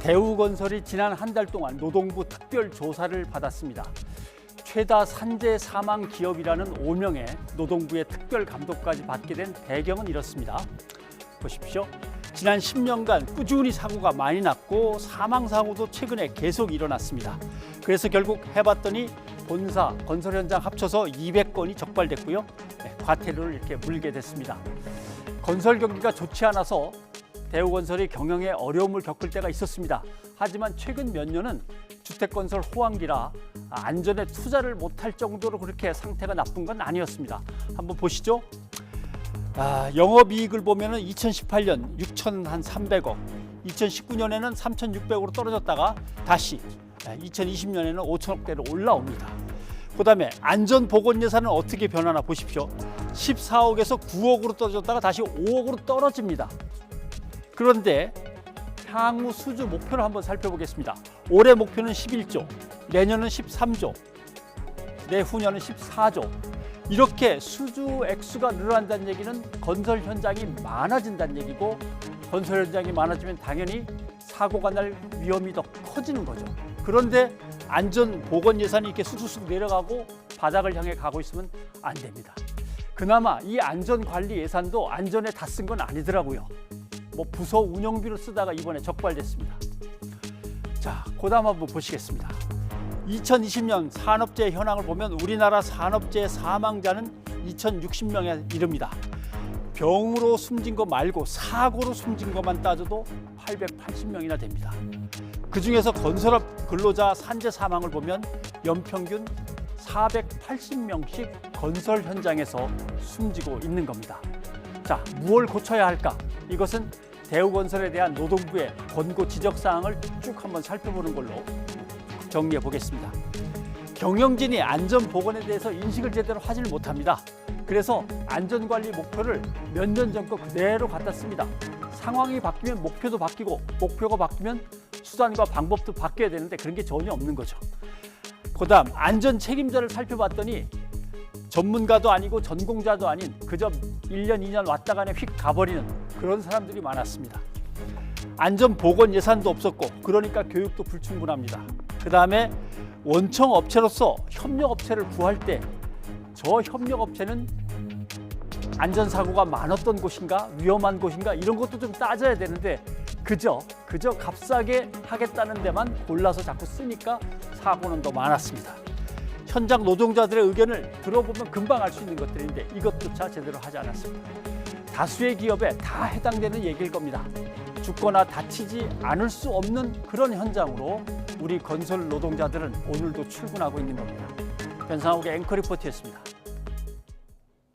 대우건설이 지난 한 달 동안 노동부 특별 조사를 받았습니다. 최다 산재 사망 기업이라는 오명에 노동부의 특별 감독까지 받게 된 배경은 이렇습니다. 보십시오. 지난 10년간 꾸준히 사고가 많이 났고 사망 사고도 최근에 계속 일어났습니다. 그래서 결국 해봤더니 본사, 건설 현장 합쳐서 200건이 적발됐고요. 과태료를 이렇게 물게 됐습니다. 건설 경기가 좋지 않아서 대우건설이 경영에 어려움을 겪을 때가 있었습니다. 하지만 최근 몇 년은 주택건설 호황기라 안전에 투자를 못할 정도로 그렇게 상태가 나쁜 건 아니었습니다. 한번 보시죠. 영업이익을 보면 2018년 6,300억, 2019년에는 3,600억으로 떨어졌다가 다시 2020년에는 5천억대로 올라옵니다. 그다음에 안전보건 예산은 어떻게 변하나 보십시오. 14억에서 9억으로 떨어졌다가 다시 5억으로 떨어집니다. 그런데 향후 수주 목표를 한번 살펴보겠습니다. 올해 목표는 11조, 내년은 13조, 내후년은 14조. 이렇게 수주 액수가 늘어난다는 얘기는 건설 현장이 많아진다는 얘기고, 건설 현장이 많아지면 당연히 사고가 날 위험이 더 커지는 거죠. 그런데 안전보건 예산이 이렇게 쑥쑥 내려가고 바닥을 향해 가고 있으면 안 됩니다. 그나마 이 안전관리 예산도 안전에 다 쓴 건 아니더라고요. 부서 운영비로 쓰다가 이번에 적발됐습니다. 자, 그다음 한번 보시겠습니다. 2020년 산업재해 현황을 보면 우리나라 산업재해 사망자는 2,060명에 이릅니다. 병으로 숨진 거 말고 사고로 숨진 것만 따져도 880명이나 됩니다. 그중에서 건설업 근로자 산재 사망을 보면 연평균 480명씩 건설 현장에서 숨지고 있는 겁니다. 자, 무엇을 고쳐야 할까? 이것은 대우건설에 대한 노동부의 권고 지적사항을 쭉 한번 살펴보는 걸로 정리해 보겠습니다. 경영진이 안전보건에 대해서 인식을 제대로 하지를 못합니다. 그래서 안전관리 목표를 몇 년 전 거 그대로 갖다 씁니다. 상황이 바뀌면 목표도 바뀌고, 목표가 바뀌면 수단과 방법도 바뀌어야 되는데 그런 게 전혀 없는 거죠. 그다음 안전 책임자를 살펴봤더니 전문가도 아니고 전공자도 아닌 그저 1년, 2년 왔다 가네 휙 가버리는 그런 사람들이 많았습니다. 안전보건 예산도 없었고, 그러니까 교육도 불충분합니다. 그다음에 원청업체로서 협력업체를 구할 때 저 협력업체는 안전사고가 많았던 곳인가, 위험한 곳인가, 이런 것도 좀 따져야 되는데 그저 값싸게 하겠다는 데만 골라서 자꾸 쓰니까 사고는 더 많았습니다. 현장 노동자들의 의견을 들어보면 금방 알 수 있는 것들인데 이것조차 제대로 하지 않았습니다. 다수의 기업에 다 해당되는 얘기일 겁니다. 죽거나 다치지 않을 수 없는 그런 현장으로 우리 건설 노동자들은 오늘도 출근하고 있는 겁니다. 변상욱의 앵커 리포트였습니다.